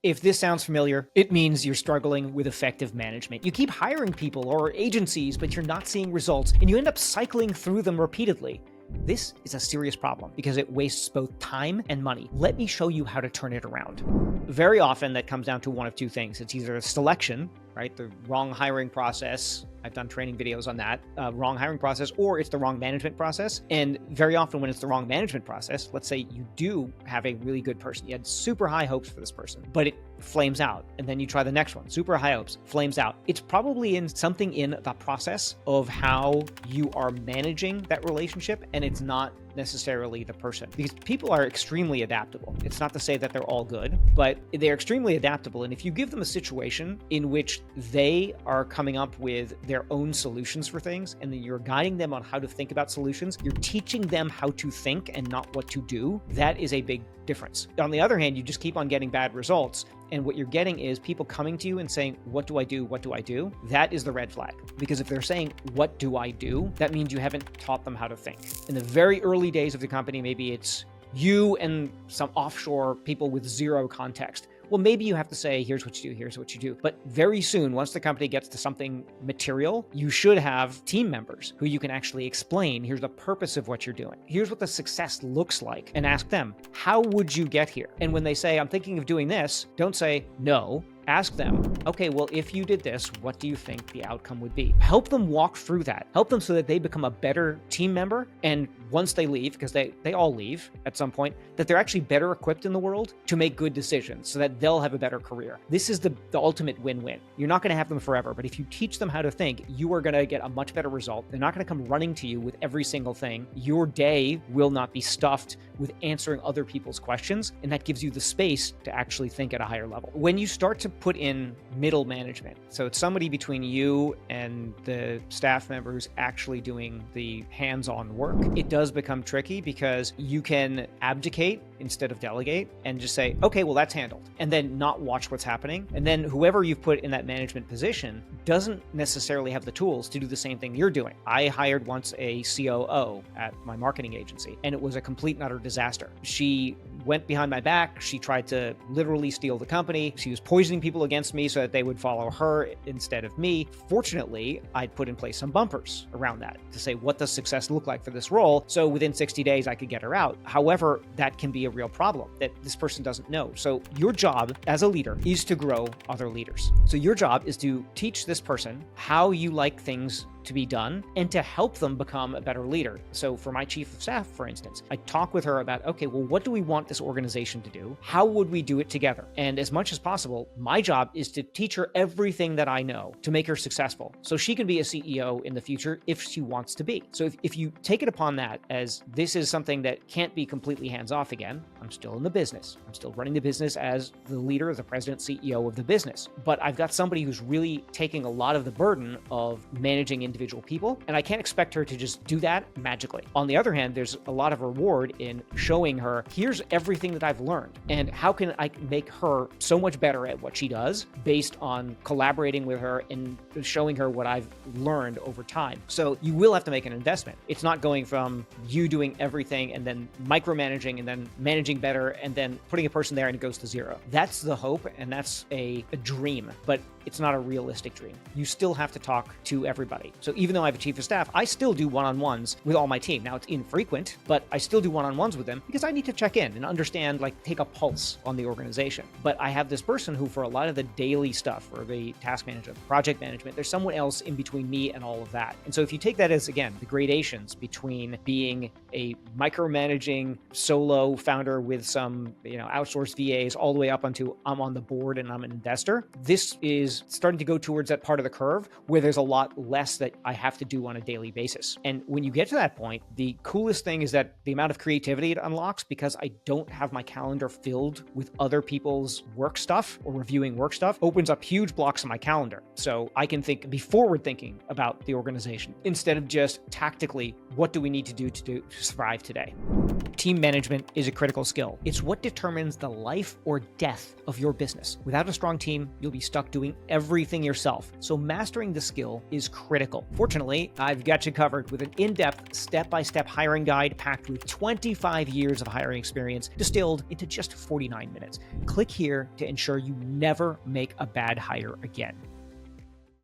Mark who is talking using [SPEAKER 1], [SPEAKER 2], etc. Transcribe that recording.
[SPEAKER 1] If this sounds familiar, it means you're struggling with effective management. You keep hiring people or agencies, but you're not seeing results, and you end up cycling through them repeatedly. This is a serious problem because it wastes both time and money. Let me show you how to turn it around. Very often that comes down to one of two things. It's either selection, right? The wrong hiring process. I've done training videos on that, wrong hiring process, or it's the wrong management process. And very often when it's the wrong management process, let's say you do have a really good person. You had super high hopes for this person, but it flames out. And then you try the next one, super high hopes, flames out. It's probably in something in the process of how you are managing that relationship, and it's not necessarily the person, because people are extremely adaptable. It's not to say that they're all good, but they're extremely adaptable. And if you give them a situation in which they are coming up with their own solutions for things, and then you're guiding them on how to think about solutions, you're teaching them how to think and not what to do. That is a big difference. On the other hand, you just keep on getting bad results. And what you're getting is people coming to you and saying, what do I do? What do I do? That is the red flag. Because if they're saying, what do I do? That means you haven't taught them how to think. In the very early days of the company, maybe it's you and some offshore people with zero context. Well, maybe you have to say, here's what you do, here's what you do. But very soon, once the company gets to something material, you should have team members who you can actually explain, here's the purpose of what you're doing. Here's what the success looks like. And ask them, how would you get here? And when they say, I'm thinking of doing this, don't say no. Ask them, okay, well, if you did this, what do you think the outcome would be? Help them walk through that. Help them so that they become a better team member. And once they leave, because they all leave at some point, that they're actually better equipped in the world to make good decisions so that they'll have a better career. This is the ultimate win-win. You're not going to have them forever, but if you teach them how to think, you are going to get a much better result. They're not going to come running to you with every single thing. Your day will not be stuffed with answering other people's questions, and that gives you the space to actually think at a higher level. When you start to put in middle management, so it's somebody between you and the staff members actually doing the hands-on work, it does become tricky because you can abdicate instead of delegate and just say, okay, well, that's handled, and then not watch what's happening. And then whoever you've put in that management position doesn't necessarily have the tools to do the same thing you're doing. I hired once a COO at my marketing agency, and it was a complete and utter disaster. She went behind my back. She tried to literally steal the company. She was poisoning people against me so that they would follow her instead of me. Fortunately, I'd put in place some bumpers around that to say, what does success look like for this role? So within 60 days, I could get her out. However, that can be a real problem that this person doesn't know. So your job as a leader is to grow other leaders. So your job is to teach this person how you like things to be done and to help them become a better leader. So for my chief of staff, for instance, I talk with her about, okay, well, what do we want this organization to do? How would we do it together? And as much as possible, my job is to teach her everything that I know to make her successful so she can be a CEO in the future if she wants to be. So if you take it upon that as this is something that can't be completely hands-off again, I'm still in the business. I'm still running the business as the leader, the president, CEO of the business. But I've got somebody who's really taking a lot of the burden of managing individual people, and I can't expect her to just do that magically. On the other hand, there's a lot of reward in showing her, here's everything that I've learned, and how can I make her so much better at what she does based on collaborating with her and showing her what I've learned over time. So you will have to make an investment. It's not going from you doing everything and then micromanaging and then managing better and then putting a person there and it goes to zero. That's the hope, and that's a dream, but it's not a realistic dream. You still have to talk to everybody. So even though I have a chief of staff, I still do one-on-ones with all my team. Now it's infrequent, but I still do one-on-ones with them because I need to check in and understand, like take a pulse on the organization. But I have this person who for a lot of the daily stuff or the task management, project management, there's someone else in between me and all of that. And so if you take that as, again, the gradations between being a micromanaging solo founder with some, outsourced VAs all the way up onto I'm on the board and I'm an investor, this is starting to go towards that part of the curve where there's a lot less that I have to do on a daily basis. And when you get to that point, the coolest thing is that the amount of creativity it unlocks, because I don't have my calendar filled with other people's work stuff or reviewing work stuff, opens up huge blocks of my calendar. So I can be forward thinking about the organization instead of just tactically, what do we need to do to survive today? Team management is a critical skill. It's what determines the life or death of your business. Without a strong team, you'll be stuck doing everything yourself. So mastering the skill is critical. Well, fortunately, I've got you covered with an in-depth, step-by-step hiring guide packed with 25 years of hiring experience distilled into just 49 minutes. Click here to ensure you never make a bad hire again.